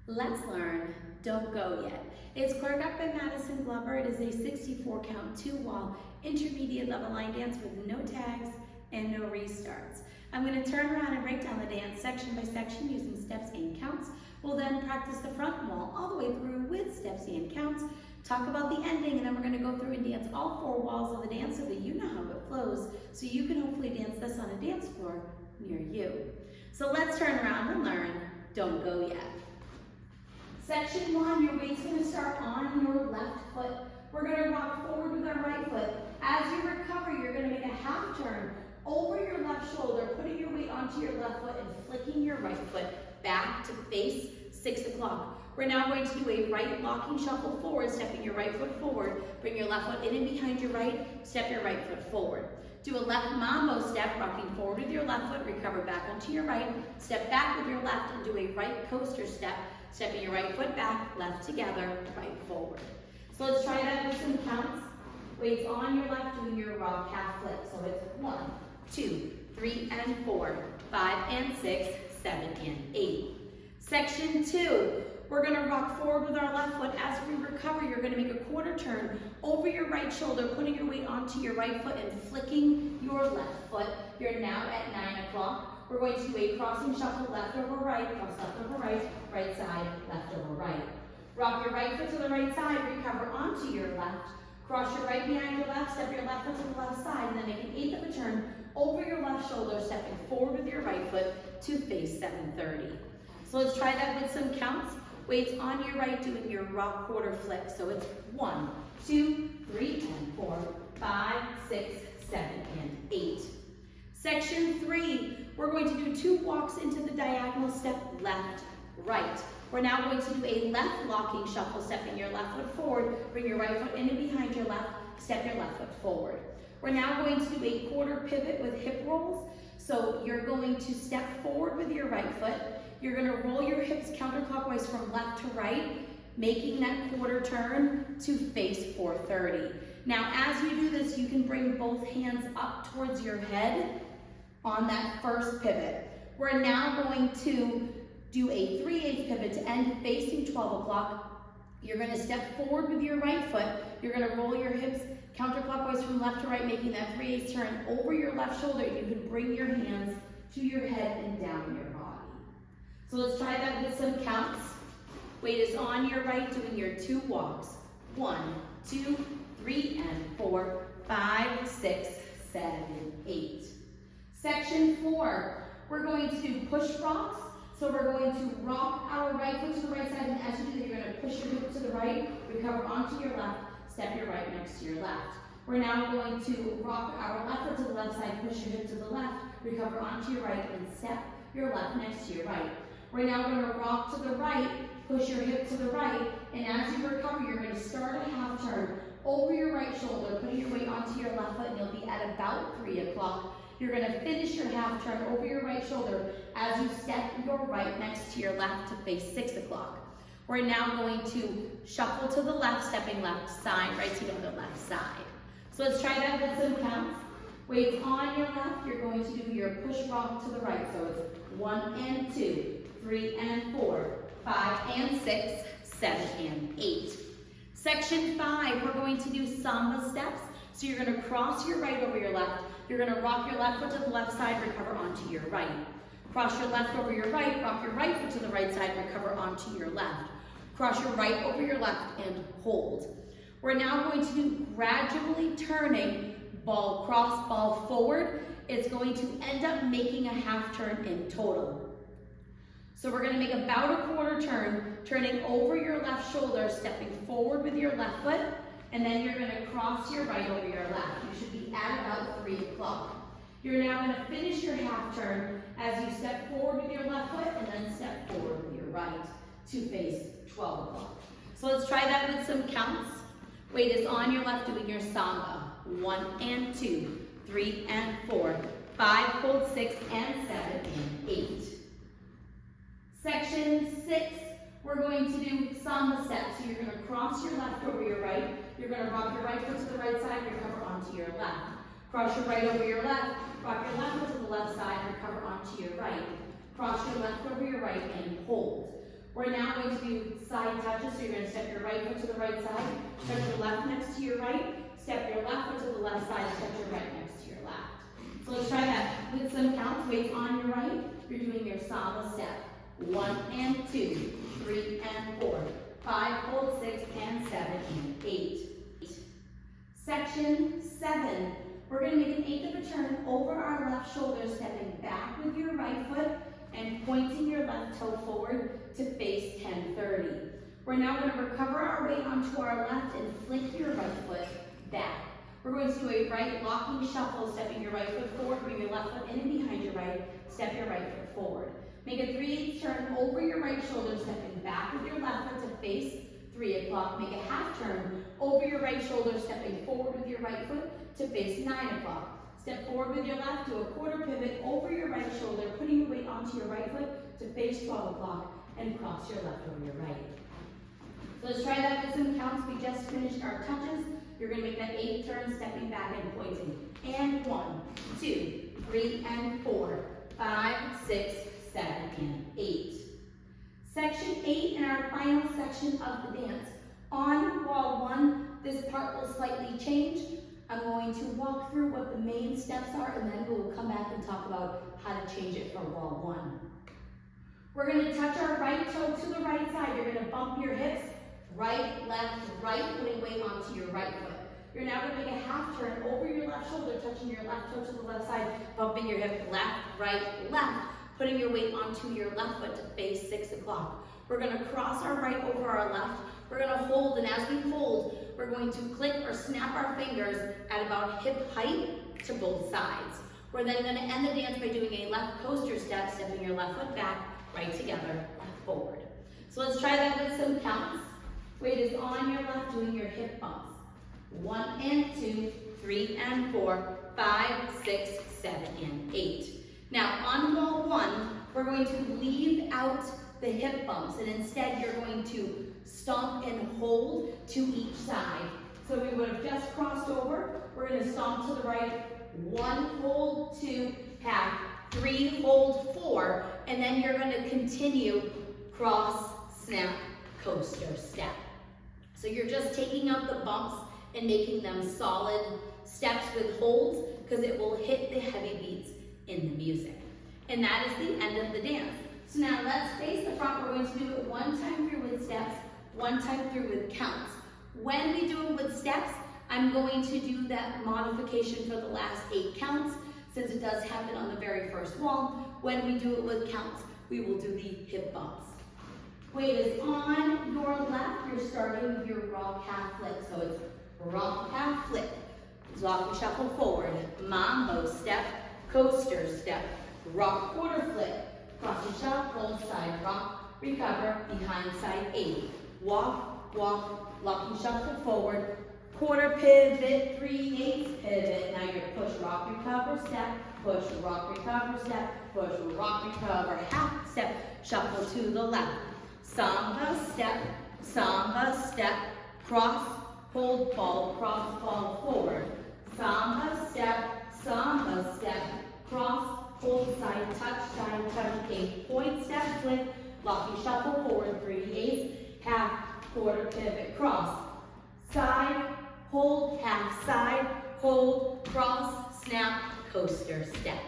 Let's learn Don't Go Yet. It's choreographed by Maddison Glover. It is a 64 count, 2-wall, intermediate level line dance with no tags and no restarts. I'm going to turn around and break down the dance section by section using steps and counts. We'll then practice the front wall all the way through with steps and counts, talk about the ending, and then we're going to go through and dance all 4 walls of the dance so that you know how it flows, so you can hopefully dance this on a dance floor near you. So let's turn around and learn Don't Go Yet. Section 1, your weight's going to start on your left foot. We're going to rock forward with our right foot. As you recover, you're going to make a half turn over your left shoulder, putting your weight onto your left foot and flicking your right foot back to face 6 o'clock. We're now going to do a right locking shuffle forward, stepping your right foot forward. Bring your left foot in and behind your right, step your right foot forward. Do a left mambo step, rocking forward with your left foot, recover back onto your right, step back with your left and do a right coaster step, stepping your right foot back, left together, right forward. So let's try that with some counts. Weights on your left, doing your rock half flip. So it's 1, 2, 3, and 4, 5, and 6, 7, and 8. Section 2, we're going to rock forward with our left foot. As we recover, you're going to make a quarter turn over your right shoulder, putting your weight onto your right foot and flicking your left foot. You're now at 9 o'clock. We're going to do a crossing shuffle, left over right, cross left over right, right side, left over right. Rock your right foot to the right side, recover onto your left, cross your right behind your left, step your left foot to the left side, and then make an 1/8 of a turn over your left shoulder, stepping forward with your right foot to face 7:30. So let's try that with some counts. Weights on your right, doing your rock quarter flip. So it's 1, 2, 3, and 4, 5, 6, 7, and 8. Section 3, we're going to do 2 walks into the diagonal step, left, right. We're now going to do a left locking shuffle, stepping your left foot forward, bring your right foot in and behind your left, step your left foot forward. We're now going to do a quarter pivot with hip rolls. So you're going to step forward with your right foot. You're going to roll your hips counterclockwise from left to right, making that quarter turn to face 430. Now, as you do this, you can bring both hands up towards your head on that first pivot. We're now going to do a 3/8 pivot to end facing 12 o'clock. You're going to step forward with your right foot. You're going to roll your hips counterclockwise from left to right, making that 3/8 turn over your left shoulder. You can bring your hands to your head and down your body. So let's try that with some counts. Weight is on your right, doing your 2 walks. 1, 2, 3, and 4, 5, 6, 7, 8. Section 4, we're going to do push rocks. So we're going to rock our right foot to the right side, and as you do that, you're going to push your hip to the right, recover onto your left, step your right next to your left. We're now going to rock our left foot to the left side, push your hip to the left, recover onto your right, and step your left next to your right. We're now going to rock to the right, push your hip to the right, and as you recover, you're going to start a half turn over your right shoulder, putting your weight onto your left foot, and you'll be at about 3 o'clock. You're going to finish your half turn over your right shoulder as you step your right next to your left to face 6 o'clock. We're now going to shuffle to the left, stepping left side, right together, left side. So let's try that with some counts. Weights on your left, you're going to do your push rock to the right. So it's 1 and 2, 3 and 4, 5 and 6, 7 and 8. Section 5, we're going to do samba steps. So you're going to cross your right over your left. You're going to rock your left foot to the left side, recover onto your right. Cross your left over your right, rock your right foot to the right side, recover onto your left. Cross your right over your left and hold. We're now going to do gradually turning ball cross, ball forward. It's going to end up making a half turn in total. So we're going to make about a quarter turn, turning over your left shoulder, stepping forward with your left foot, and then you're going to cross your right over your left. You should be at about 3 o'clock. You're now going to finish your half turn as you step forward with your left foot and then step forward with your right to face 12 o'clock. So let's try that with some counts. Weight is on your left, doing your samba. 1 and 2, 3 and 4, 5, hold 6 and 7 and 8. Section 6, we're going to do samba steps. So you're going to cross your left over your right. You're going to rock your right foot to the right side, recover onto your left. Cross your right over your left, rock your left foot to the left side, recover onto your right. Cross your left over your right and hold. We're now going to do side touches. So you're going to step your right foot to the right side, step your left next to your right, step your left foot to the left side, step your right next to your left. So let's try that with some counts. Weights on your right. You're doing your samba step. 1 and 2, 3 and 4, 5, hold 6 and 7 and 8. Section 7. We're going to make an eighth of a turn over our left shoulder, stepping back with your right foot and pointing your left toe forward to face 10-30. We're now going to recover our weight onto our left and flick your right foot back. We're going to do a right locking shuffle, stepping your right foot forward, bring your left foot in and behind your right, step your right foot forward. Make a 3/8 turn over your right shoulder, stepping back with your left foot to face 3 o'clock. Make a half turn over your right shoulder, stepping forward with your right foot to face 9 o'clock. Step forward with your left, do a quarter pivot over your right shoulder, putting your weight onto your right foot to face 12 o'clock, and cross your left over your right. So let's try that with some counts. We just finished our touches. You're going to make that 8th turn, stepping back and pointing. And 1, 2, 3, and 4, 5, 6, 7, and 8. Section 8 in our final section of the dance. On wall 1, this part will slightly change. I'm going to walk through what the main steps are, and then we will come back and talk about how to change it for wall 1. We're going to touch our right toe to the right side. You're going to bump your hips, right, left, right, putting weight onto your right foot. You're now going to make a half turn over your left shoulder, touching your left toe to the left side, bumping your hip left, right, left, putting your weight onto your left foot to face 6 o'clock. We're going to cross our right over our left. We're going to hold, and as we hold, we're going to click or snap our fingers at about hip height to both sides. We're then going to end the dance by doing a left coaster step, stepping your left foot back, right together, left forward. So let's try that with some counts. Weight is on your left, doing your hip bumps. 1 and 2, 3 and 4, 5, 6, 7, and 8. Now on wall 1, we're going to leave out the hip bumps, and instead you're going to stomp and hold to each side. So we would have just crossed over. We're going to stomp to the right, 1, hold, 2, half, 3, hold, 4, and then you're going to continue cross, snap, coaster, step. So you're just taking out the bumps and making them solid steps with holds, because it will hit the heavy beats in the music. And that is the end of the dance. So now let's face the front. We're going to do it 1 time through with steps, 1 time through with counts. When we do it with steps, I'm going to do that modification for the last 8 counts, since it does happen on the very first wall. When we do it with counts, we will do the hip bumps. Weight is on your left. You're starting with your rock half flick. So it's rock half flick, lock and shuffle forward, mambo step, coaster step, rock quarter flick, cross and shuffle, side rock, recover, behind side 8. Walk, walk, lock and shuffle forward, quarter pivot, 3/8 pivot. Now you're push, rock, recover, step, push, rock, recover, step, push, rock, recover, half step, shuffle to the left. Samba step, cross, hold, ball, cross, ball, forward. Samba step, cross, hold, side touch, 8-point step, flick, locking shuffle, forward, 3/8, half, quarter, pivot, cross. Side, hold, half, side, hold, cross, snap, coaster, step.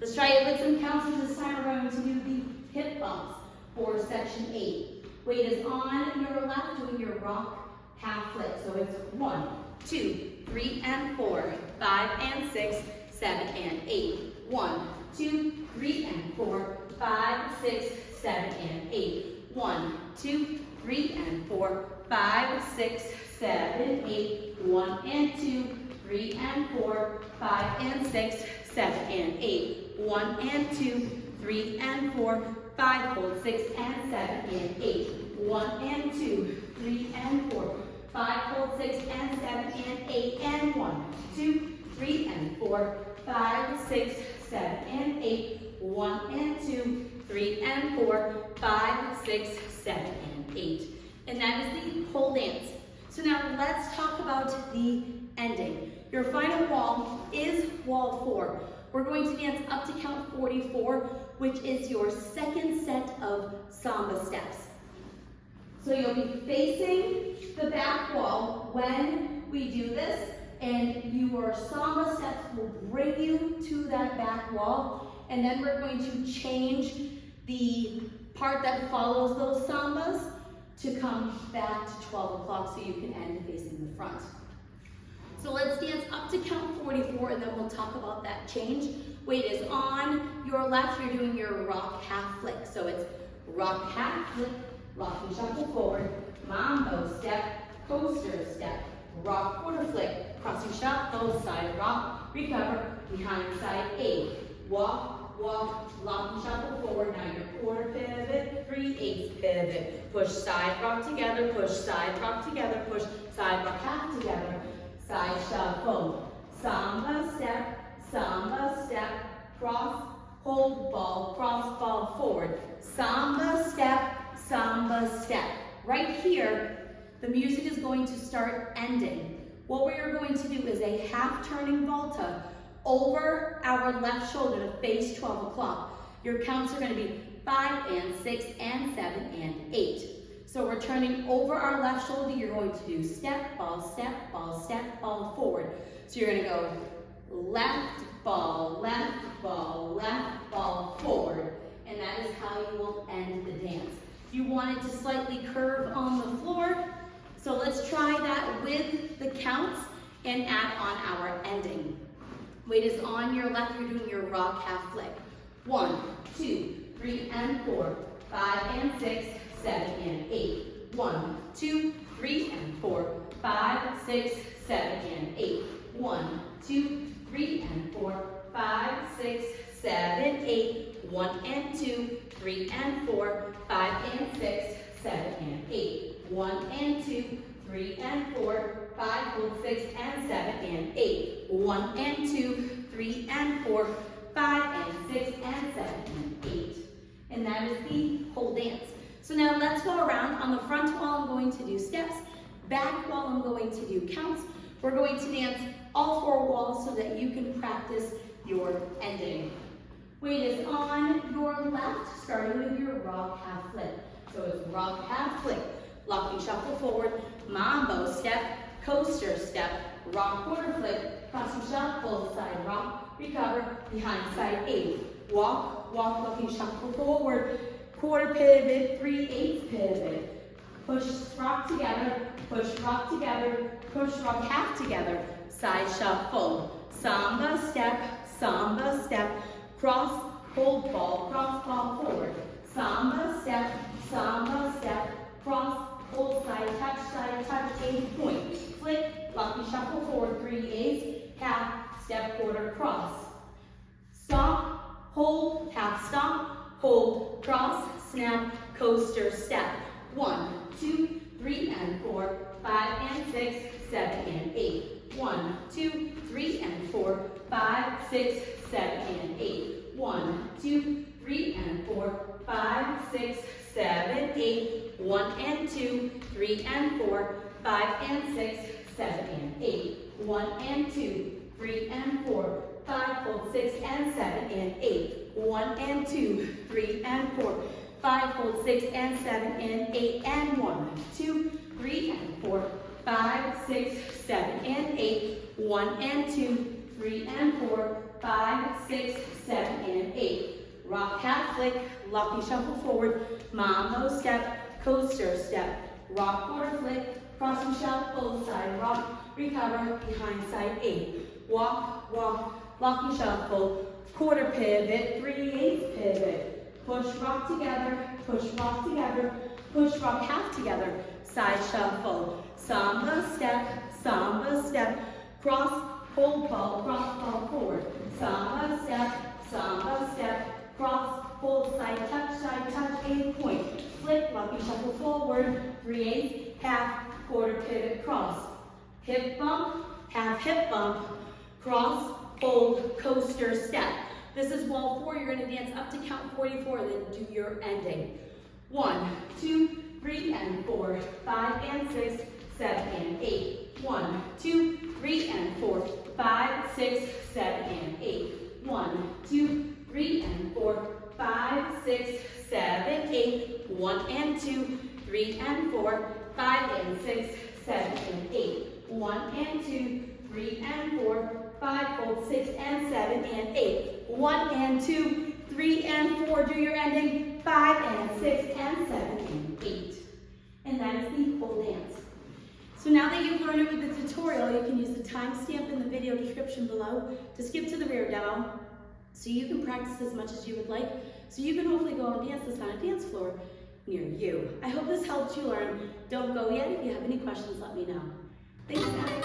Let's try it with some counts, and this time we're going to do the hip bumps for section 8. Weight is on your left, doing your rock half flick. So it's 1, 2, 3, and 4, 5, and 6, 7, and 8. 1, 2, 3, and 4, 5, 6, 7, and 8. 1, 2, 3, and 4, 5, 6, 7, 8. 1 and 2, 3 and 4, 5 and 6, 7 and 8. 1 and 2, 3 and 4, 5, hold 6 and 7 and 8. 1 and 2, 3 and 4, 5, hold 6 and 7 and 8. And 1, 2, 3 and 4, 5, 6, 7 and 8. 1 and 2, 3 and 4, 5, 6, 7 and 8. And that is the whole dance. So now let's talk about the ending. Your final wall is wall 4. We're going to dance up to count 44, which is your second set of samba steps. So you'll be facing the back wall when we do this, and your samba steps will bring you to that back wall, and then we're going to change the part that follows those sambas to come back to 12 o'clock so you can end facing the front. So let's dance up to count 44, and then we'll talk about that change. Weight is on your left, you're doing your rock half flick. So it's rock half flick, rocking shuffle forward, mambo step, coaster step, rock quarter flick, crossing shuffle, side rock, recover, behind side 8, walk, walk, locking shuffle forward, now your quarter pivot, 3/8 pivot, push side rock together, push side rock together, push side rock half together, side shuffle, samba step, cross, hold ball, cross ball forward, samba step. Right here, the music is going to start ending. What we are going to do is a half turning volta over our left shoulder to face 12 o'clock. Your counts are going to be 5 and 6 and 7 and 8. So we're turning over our left shoulder. You're going to do step, ball, step, ball, step, ball, forward. So you're going to go left, ball, forward. And that is how you will end the dance. You want it to slightly curve on the floor. So let's try that with the counts and add on our ending. Weight is on your left, you're doing your rock half flick. 1, 2, 3 and 4, 5 and 6, 7 and 8. 1, 2, 3 and 4, 5, 6, 7 and 8. 1, 2, 3 and 4, 5, 6, 7, 8. 1 and 2, 3 and 4, 5 and 6, 7 and 8. 1 and 2, 3 and 4, 5, hold 6 and 7 and 8. 1 and 2, 3 and 4, 5 and 6 and 7 and 8. And that is the whole dance. So now let's go around. On the front wall, I'm going to do steps. Back wall, I'm going to do counts. We're going to dance all 4 walls so that you can practice your ending. Weight is on your left, starting with your rock half flick. So it's rock half flick, locking shuffle forward, mambo step, coaster step, rock quarter flick, crossing shuffle, side rock, recover, behind side 8. Walk, walk, locking shuffle forward, quarter pivot, 3/8 pivot. Push rock together, push rock together, push rock half together, side shuffle, samba step, cross, hold ball, cross ball forward, samba step, cross, hold side touch, 8 point, flick, locking shuffle forward, 3/8, half, step, quarter, cross, stop, hold, half stop, hold, cross, snap, coaster, step, 1, 2, 3 and 4, 5 and 6, 7 and 8, 1, 2, 3 and 4, 5, 6, 7 and 8, 1, 2, 3 and 4, 5, 6, 7, 8, 1 and 2, 3 and 4, 5 and 6, 7 and 8, 1 and 2, 3 and 4, 5, hold 6 and 7 and 8, 1 and 2, 3 and 4, 5, hold 6 and 7 and 8, and 1, 2, 3 and 4, 5, 6, 7 and 8, 1 and 2, 3 and 4, 5, 6, 7 and 8. Rock half flick, locking shuffle forward, mambo step, coaster step, rock quarter flick, crossing shuffle, side rock, recover, behind side 8. Walk, walk, locking shuffle, quarter pivot, 3/8 pivot. Push rock together, push rock together, push rock half together, side shuffle, samba step, cross, hold ball, cross ball forward, samba step, cross, hold, side touch, 8 point, flick, locking shuffle forward, 3/8, half, quarter pivot, cross, hip bump, half hip bump, cross, hold, coaster, step. This is wall 4. You're going to dance up to count 44, then do your ending. 1, 2, 3 and 4, 5 and 6, 7 and 8. 1, 2, 3 and 4, 5, 6, 7 and 8. 1, 2, 3 and 4, 5, 6, 7, 8. 1 and 2, 3 and 4, 5 and 6, 7 and 8. 1 and 2, 3 and 4, 5, hold 6 and 7 and 8. 1 and 2, 3 and 4, do your ending, 5 and 6 and 7 and 8. And that is the whole dance. So now that you've learned it with the tutorial, you can use the timestamp in the video description below to skip to the rear demo so you can practice as much as you would like, so you can hopefully go and dance this on a dance floor near you. I hope this helped you learn. Don't go yet. If you have any questions, let me know. Thanks, guys.